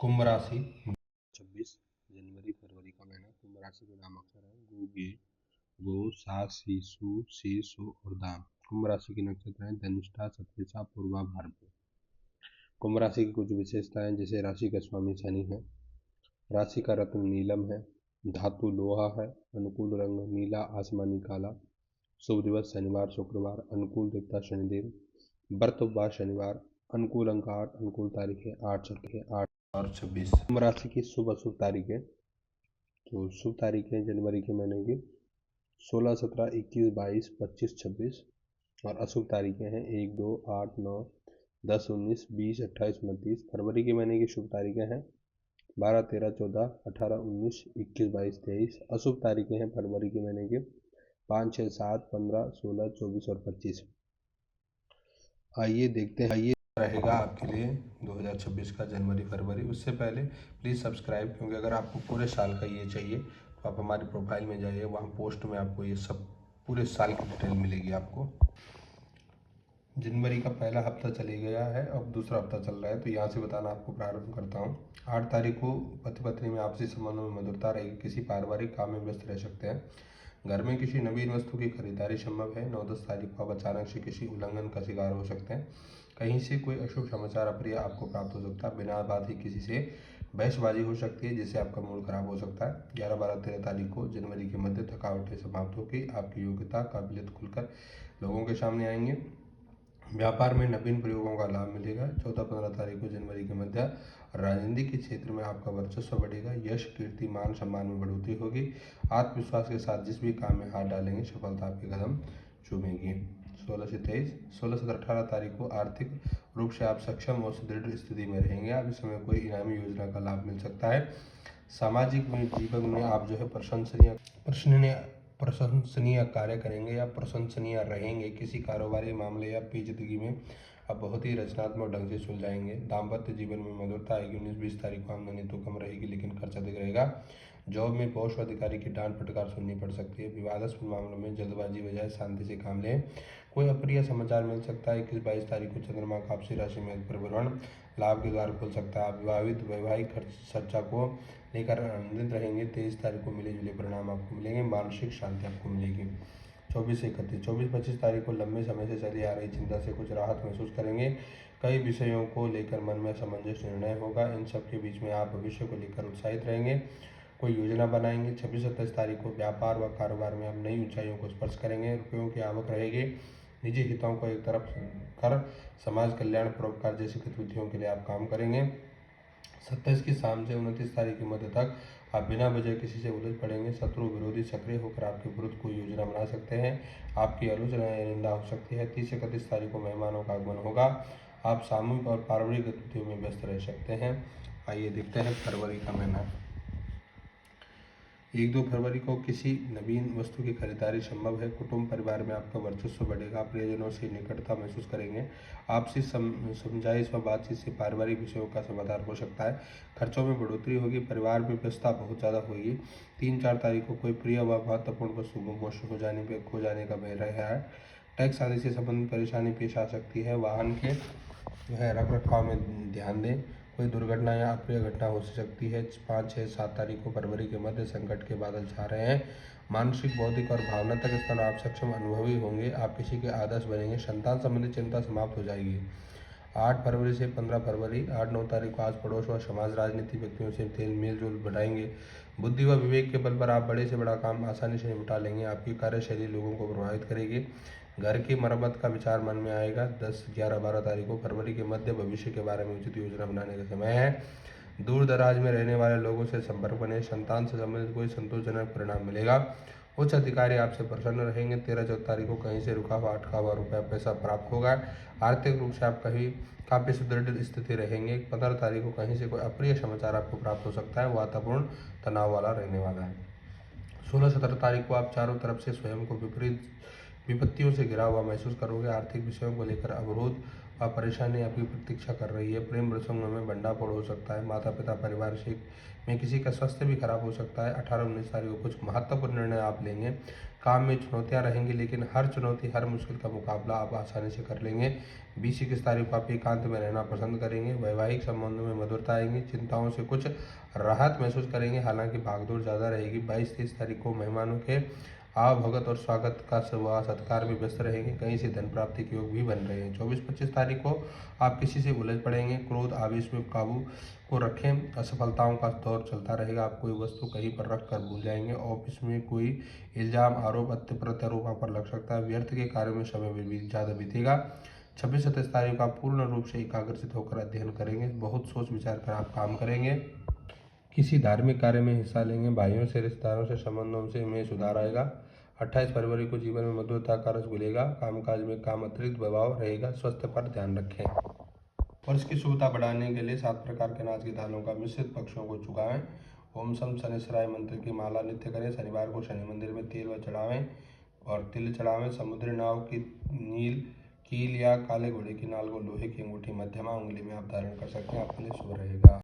कुंभ राशि 26 जनवरी फरवरी का महीना। कुंभ राशि के नाम अक्षर है गु, गे, गो, सा, सी, सु, सी, सु और दाम। कुंभ राशि के नक्षत्र हैं धनिष्ठा, सतभिषा, पूर्वा, भाद्रपद। कुंभ राशि की कुछ विशेषताएं, जैसे राशि का स्वामी शनि है, राशि का रत्न नीलम है, धातु लोहा है, अनुकूल रंग नीला आसमानी काला, शुभ दिवस शनिवार शुक्रवार, अनुकूल देवता शनिदेव, व्रतवार शनिवार, अनुकूल अंक 8, अनुकूल तारीख है 8 और 26। कुंभ राशि की शुभ अशुभ तारीखें, तो शुभ तारीखें जनवरी के महीने की 16, 17, 21, 22, 25, 26 और अशुभ तारीखें हैं 1, 2, 8, 9, 10, 19, 20, 28, 29। फरवरी के महीने की शुभ तारीखें हैं 12, 13, 14, 18, 19, 21, 22, 23। अशुभ तारीखें हैं फरवरी के महीने के 5, 6, 7, 15, 16, 24 और 25। आइए देखते हैं रहेगा आपके लिए 2026 का जनवरी फरवरी। उससे पहले प्लीज़ सब्सक्राइब, क्योंकि अगर आपको पूरे साल का ये चाहिए तो आप हमारी प्रोफाइल में जाइए, वहाँ पोस्ट में आपको ये सब पूरे साल की डिटेल मिलेगी आपको। जनवरी का पहला हफ्ता चले गया है, अब दूसरा हफ्ता चल रहा है, तो यहाँ से बताना आपको प्रारंभ करता हूँ। 8 तारीख को पति पत्नी में आपसी संबंधों में मधुरता रहेगी, किसी पारिवारिक काम में व्यस्त रह सकते हैं, घर में किसी नवीन वस्तु की खरीदारी संभव है। 9-10 तारीख को आप अचानक से किसी उल्लंघन का शिकार हो सकते हैं, कहीं से कोई अशुभ समाचार अप्रिय आपको प्राप्त हो सकता है, बिना बात ही किसी से बहसबाजी हो सकती है जिससे आपका मूड खराब हो सकता है। 11, 12, 13 तारीख को जनवरी के मध्य थकावटें समाप्त होगी, आपकी योग्यता काबिलियत खुलकर लोगों के सामने आएंगे, व्यापार में नवीन प्रयोगों का लाभ मिलेगा। 14, 15 तारीख को जनवरी के मध्य राजनीति के क्षेत्र में आपका वर्चस्व बढ़ेगा, यश कीर्ति मान सम्मान में बढ़ोतरी होगी, आत्मविश्वास के साथ जिस भी काम में हाथ डालेंगे सफलता आपके कदम चूमेगी। 16 से 23, 16 से 18 तारीख को आर्थिक रूप से आप सक्षम और सुदृढ़ स्थिति में रहेंगे। आप इस समय कोई इनामी योजना का लाभ मिल सकता है। सामाजिक जीवन में आप जो है प्रशंसनीय कार्य करेंगे या प्रशंसनीय रहेंगे। किसी कारोबारी मामले या पेचीदगी में आप बहुत ही रचनात्मक ढंग से सुलझाएंगे। दाम्पत्य जीवन में मधुरता आएगी। 19-20 तारीख को आमदनी तो कम रहेगी, लेकिन खर्च अधिक रहेगा। जॉब में बॉस अधिकारी की डांट फटकार सुननी पड़ सकती है। विवादास्पद मामलों में जल्दबाजी बजाय शांति से काम लें। कोई अप्रिय समाचार मिल सकता है। 21-22 तारीख को चंद्रमा का आपसी राशि में परिभ्रमण लाभ के द्वार खोल सकता है। आप विवाहित वैवाहिक चर्चा को लेकर आनंदित रहेंगे। 23 तारीख को मिले जुले परिणाम आपको मिलेंगे, मानसिक शांति आपको मिलेगी। 24 से 31, 24-25 तारीख को लंबे समय से चली आ रही चिंता से कुछ राहत महसूस करेंगे। कई विषयों को लेकर मन में समंजस निर्णय होगा, इन सब के बीच में आप भविष्य को लेकर उत्साहित रहेंगे, कोई योजना बनाएंगे। 26-27 तारीख को व्यापार व कारोबार में आप नई ऊंचाइयों को स्पर्श करेंगे, रुपयों की आवक रहेगी। निजी हितों को एक तरफ कर समाज कल्याण परोपकार जैसी गतिविधियों के लिए आप काम करेंगे। 27 की शाम से 29 तारीख की मध्य तक आप बिना वजह किसी से उलझ पड़ेंगे। शत्रु विरोधी सक्रिय होकर आपके विरुद्ध कोई योजना बना सकते हैं, आपकी आलोचना या निंदा हो सकती है। 30 से 31 तारीख को मेहमानों का आगमन होगा, आप सामूहिक और पारिवारिक गतिविधियों में व्यस्त रह सकते हैं। आइए देखते हैं फरवरी का महीना। 1-2 फरवरी को किसी नवीन वस्तु की खरीदारी संभव है। कुटुंब परिवार में आपका वर्चस्व बढ़ेगा, प्रियजनों से निकटता महसूस करेंगे। आपसी समझाइश व बातचीत से पारिवारिक विषयों का समाधान हो सकता है। खर्चों में बढ़ोतरी होगी, परिवार में व्यस्तता बहुत ज़्यादा होगी। 3-4 तारीख को कोई प्रिय व महत्वपूर्ण वस्तु गुम हो जाने पर खो जाने का भय रहा है। टैक्स आदि से संबंधित परेशानी पेश आ सकती है। वाहन के जो है रख रखाव में ध्यान दें, कोई दुर्घटना या अप्रिय घटना हो सकती है। 5, 6, 7 तारीख को फरवरी के मध्य संकट के बादल छा रहे हैं। मानसिक बौद्धिक और भावनात्मक स्तर आप सक्षम अनुभवी होंगे, आप किसी के आदर्श बनेंगे। संतान संबंधी चिंता समाप्त हो जाएगी। 8 फरवरी से 15 फरवरी, 8-9 तारीख को आस पड़ोस व समाज राजनीति व्यक्तियों से मेल जोल बढ़ाएंगे। बुद्धि व विवेक के बल पर आप बड़े से बड़ा काम आसानी से निपटा लेंगे। आपकी कार्यशैली लोगों को प्रभावित करेगी। घर की मरम्मत का विचार मन में आएगा। 10, 11, 12 तारीख को फरवरी के मध्य भविष्य के बारे में उचित योजना बनाने का समय है। दूर दराज में रहने वाले लोगों से संपर्क बने। संतान से संबंधित कोई संतोषजनक परिणाम मिलेगा। उच्च अधिकारी आपसे प्रसन्न रहेंगे। 13-14 तारीख को कहीं से रुका हुआ अटका हुआ रुपया पैसा प्राप्त होगा। आर्थिक रूप से आप काफ़ी सुदृढ़ स्थिति रहेंगे। 15 तारीख को कहीं से कोई अप्रिय समाचार आपको प्राप्त हो सकता है, वातावरण तनाव वाला रहने वाला है। 16-17 तारीख को आप चारों तरफ से स्वयं को विपत्तियों से घिरा हुआ महसूस करोगे। आर्थिक विषयों को लेकर अवरोध परेशानी आपकी प्रतीक्षा कर रही है। प्रेम प्रसंगों में भंडाफोड़ हो सकता है। माता पिता परिवार से में किसी का स्वास्थ्य भी खराब हो सकता है। 18-19 तारीख को कुछ महत्वपूर्ण निर्णय आप लेंगे। काम में चुनौतियां रहेंगी, लेकिन हर चुनौती, हर मुश्किल का मुकाबला आप आसानी से कर लेंगे। 20-21 तारीख को आप एकांत में रहना पसंद करेंगे। वैवाहिक संबंधों में मधुरता आएगी। चिंताओं से कुछ राहत महसूस करेंगे, हालांकि भागदौड़ ज़्यादा रहेगी। 22-23 तारीख को मेहमानों के आवभगत और स्वागत का सत्कार में व्यस्त रहेंगे। कहीं से धन प्राप्ति के योग भी बन रहे हैं। 24-25 तारीख को आप किसी से उलझ पड़ेंगे। क्रोध आवेश में काबू को रखें। असफलताओं का दौर चलता रहेगा। आप कोई वस्तु कहीं पर रख कर भूल जाएंगे। ऑफिस में कोई इल्जाम, आरोप, प्रत्यारोप आप पर लग सकता है। व्यर्थ के कार्य में समय भी ज़्यादा बीतेगा। 26-27 तारीख को आप पूर्ण रूप से एकाग्रचित होकर अध्ययन करेंगे। बहुत सोच विचार कर आप काम करेंगे। किसी धार्मिक कार्य में हिस्सा लेंगे। भाइयों से, रिश्तेदारों से, संबंधों से में सुधार आएगा। 28 फरवरी को जीवन में मधुरता का रस घुलेगा। कामकाज में काम अतिरिक्त दबाव रहेगा। स्वास्थ्य पर ध्यान रखें। वर्ष की शुभता बढ़ाने के लिए 7 प्रकार के अनाज की दालों का मिश्रित पक्षियों को चुगाएं। ओम सम शनिश्चराय मंत्र की माला नित्य करें। शनिवार को शनि मंदिर में तेल व चढ़ावें और तिल चढ़ावें। समुद्री नाव की नील कील या काले घोड़े की नाल को लोहे की अंगूठी मध्यमा उंगली में आप धारण कर सकते हैं। आपके लिए शुभ रहेगा।